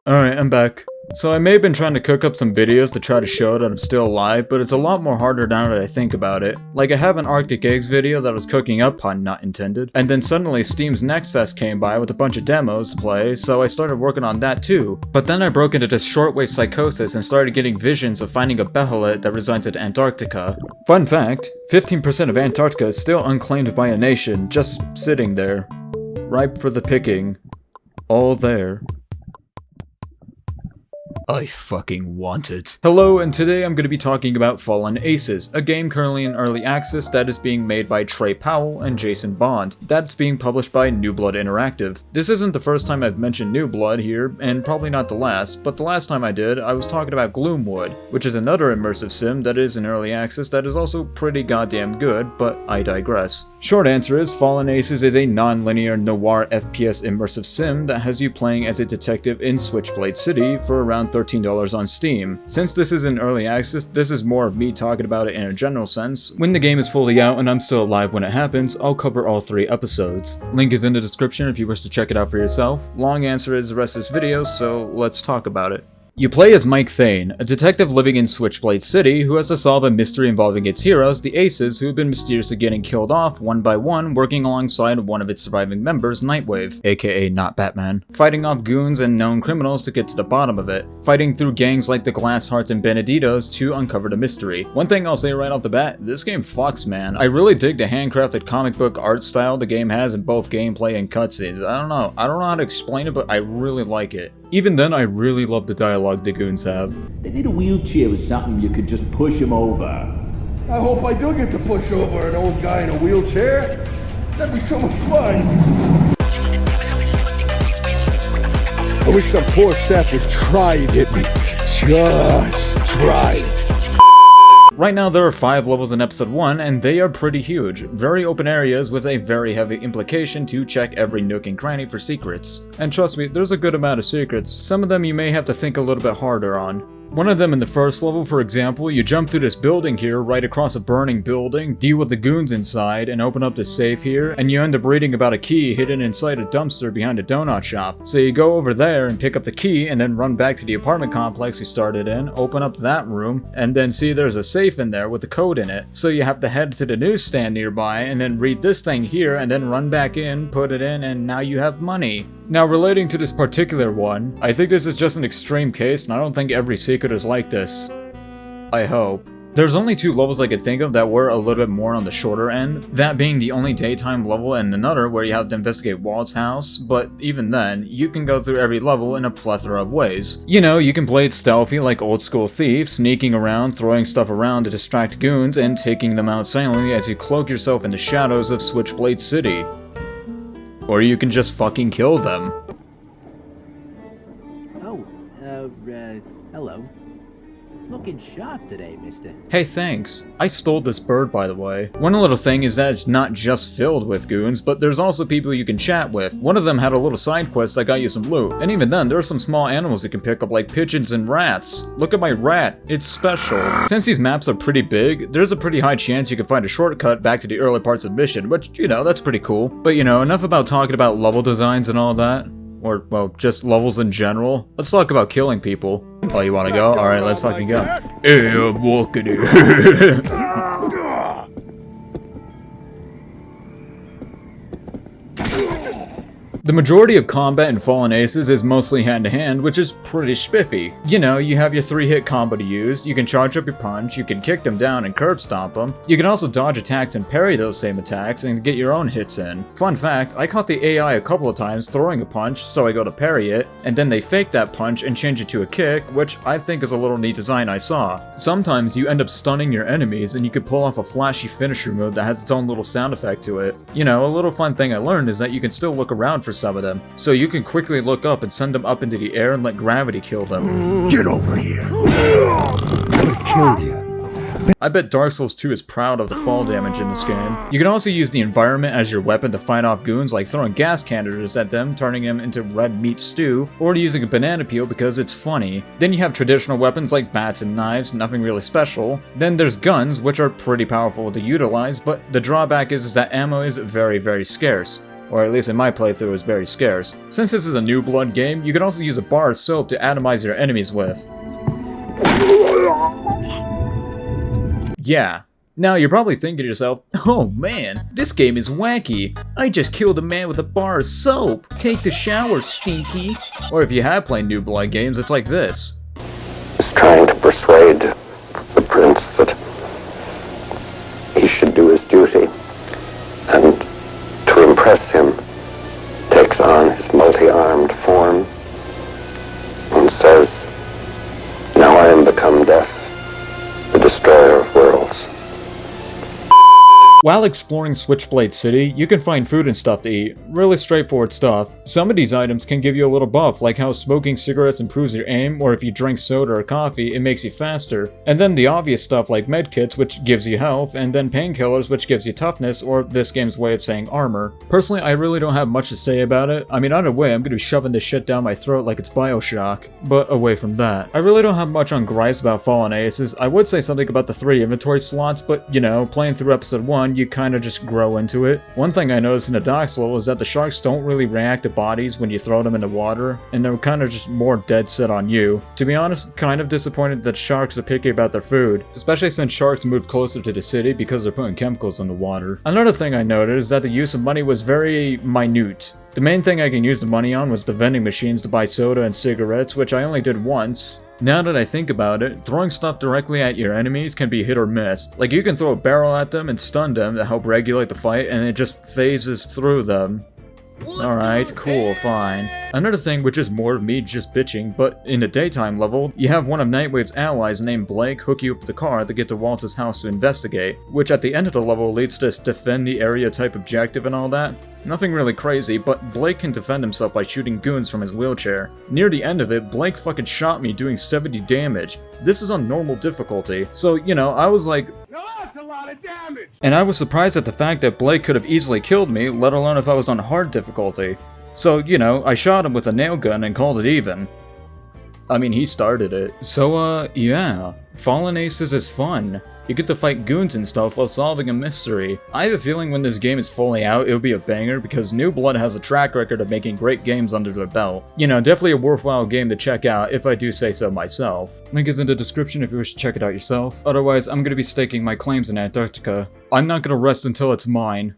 Alright, I'm back. So I may have been trying to cook up some videos to try to show that I'm still alive, but it's a lot more harder now that I think about it. Like, I have an Arctic Eggs video that was cooking up, pun not intended, and then suddenly Steam's Next Fest came by with a bunch of demos to play, so I started working on that too. But then I broke into this shortwave psychosis and started getting visions of finding a behelit that resides in Antarctica. Fun fact, 15% of Antarctica is still unclaimed by a nation, just sitting there. Ripe for the picking. All there. I fucking want it. Hello, and today I'm going to be talking about Fallen Aces, a game currently in early access that is being made by Trey Powell and Jason Bond. That's being published by New Blood Interactive. This isn't the first time I've mentioned New Blood here, and probably not the last, but the last time I did, I was talking about Gloomwood, which is another immersive sim that is in early access that is also pretty goddamn good, but I digress. Short answer is, Fallen Aces is a non-linear noir FPS immersive sim that has you playing as a detective in Switchblade City for around $13 on Steam. Since this is in early access, this is more of me talking about it in a general sense. When the game is fully out and I'm still alive when it happens, I'll cover all 3 episodes. Link is in the description if you wish to check it out for yourself. Long answer is the rest of this video, so let's talk about it. You play as Mike Thane, a detective living in Switchblade City who has to solve a mystery involving its heroes, the Aces, who have been mysteriously getting killed off one by one, working alongside one of its surviving members, Nightwave, aka not Batman, fighting off goons and known criminals to get to the bottom of it, fighting through gangs like the Glasshearts and Benedettos to uncover the mystery. One thing I'll say right off the bat, this game fucks, man. I really dig the handcrafted comic book art style the game has in both gameplay and cutscenes. I don't know how to explain it, but I really like it. Even then, I really love the dialogue the goons have. They need a wheelchair or something you could just push him over. I hope I do get to push over an old guy in a wheelchair. That'd be so much fun. I wish some poor sap would try and hit me. Just try. Right now there are 5 levels in episode 1 and they are pretty huge, very open areas with a very heavy implication to check every nook and cranny for secrets. And trust me, there's a good amount of secrets, some of them you may have to think a little bit harder on. One of them in the first level, for example, you jump through this building here, right across a burning building, deal with the goons inside, and open up the safe here, and you end up reading about a key hidden inside a dumpster behind a donut shop. So you go over there and pick up the key, and then run back to the apartment complex you started in, open up that room, and then see there's a safe in there with a code in it. So you have to head to the newsstand nearby, and then read this thing here, and then run back in, put it in, and now you have money. Now, relating to this particular one, I think this is just an extreme case, and I don't think every secret is like this. I hope. There's only 2 levels I could think of that were a little bit more on the shorter end, that being the only daytime level and another where you have to investigate Walt's house, but even then, you can go through every level in a plethora of ways. You know, you can play it stealthy like old school Thief, sneaking around, throwing stuff around to distract goons, and taking them out silently as you cloak yourself in the shadows of Switchblade City. Or you can just fucking kill them. Oh, hello. Looking sharp today, mister. Hey, thanks. I stole this bird, by the way. One little thing is that it's not just filled with goons, but there's also people you can chat with. One of them had a little side quest that got you some loot. And even then, there are some small animals you can pick up like pigeons and rats. Look at my rat. It's special. Since these maps are pretty big, there's a pretty high chance you can find a shortcut back to the early parts of the mission, which, you know, that's pretty cool. But you know, enough about talking about level designs and all that. Or, well, just levels in general. Let's talk about killing people. Oh, you wanna go? Alright, let's fucking go. Hey, I'm walking here. The majority of combat in Fallen Aces is mostly hand-to-hand, which is pretty spiffy. You know, you have your 3-hit combo to use, you can charge up your punch, you can kick them down and curb stomp them, you can also dodge attacks and parry those same attacks and get your own hits in. Fun fact, I caught the AI a couple of times throwing a punch, so I go to parry it, and then they fake that punch and change it to a kick, which I think is a little neat design I saw. Sometimes you end up stunning your enemies and you could pull off a flashy finisher move that has its own little sound effect to it. You know, a little fun thing I learned is that you can still look around for some of them, so you can quickly look up and send them up into the air and let gravity kill them. Get over here. I'm gonna kill you. I bet Dark Souls 2 is proud of the fall damage in this game. You can also use the environment as your weapon to fight off goons, like throwing gas canisters at them, turning them into red meat stew, or using a banana peel because it's funny. Then you have traditional weapons like bats and knives, nothing really special. Then there's guns, which are pretty powerful to utilize, but the drawback is that ammo is very, very scarce. or at least in my playthrough it was very scarce. Since this is a New Blood game, you can also use a bar of soap to atomize your enemies with. Yeah. Now you're probably thinking to yourself, oh man, this game is wacky. I just killed a man with a bar of soap. Take the shower, Stinky. Or if you have played New Blood games, it's like this. Is trying to persuade the prince that he should do his duty, and to impress him takes on his multi-armed form and says, "Now I am become death, the destroyer of worlds." While exploring Switchblade City, you can find food and stuff to eat. Really straightforward stuff. Some of these items can give you a little buff, like how smoking cigarettes improves your aim, or if you drink soda or coffee, it makes you faster. And then the obvious stuff like medkits, which gives you health, and then painkillers, which gives you toughness, or this game's way of saying armor. Personally, I really don't have much to say about it. I mean, either way, I'm gonna be shoving this shit down my throat like it's Bioshock. But away from that, I really don't have much on gripes about Fallen Aces. I would say something about the 3 inventory slots, but you know, playing through episode 1, you kinda just grow into it. One thing I noticed in the docks level is that the sharks don't really react to bodies when you throw them in the water, and they're kinda just more dead set on you. To be honest, kind of disappointed that sharks are picky about their food, especially since sharks moved closer to the city because they're putting chemicals in the water. Another thing I noticed is that the use of money was very minute. The main thing I can use the money on was the vending machines to buy soda and cigarettes, which I only did once. Now that I think about it, throwing stuff directly at your enemies can be hit or miss. Like, you can throw a barrel at them and stun them to help regulate the fight, and it just phases through them. Alright, cool, fine. Another thing, which is more of me just bitching, but in the daytime level, you have one of Nightwave's allies named Blake hook you up with the car to get to Walt's house to investigate, which at the end of the level leads to this defend the area type objective and all that. Nothing really crazy, but Blake can defend himself by shooting goons from his wheelchair. Near the end of it, Blake fucking shot me doing 70 damage. This is on normal difficulty, so, you know, I was like, Now that's a lot of damage! and I was surprised at the fact that Blake could have easily killed me, let alone if I was on hard difficulty. So, you know, I shot him with a nail gun and called it even. I mean, he started it. So, yeah. Fallen Aces is fun. You get to fight goons and stuff while solving a mystery. I have a feeling when this game is fully out, it'll be a banger because New Blood has a track record of making great games under their belt. You know, definitely a worthwhile game to check out if I do say so myself. Link is in the description if you wish to check it out yourself. Otherwise, I'm gonna be staking my claims in Antarctica. I'm not gonna rest until it's mine.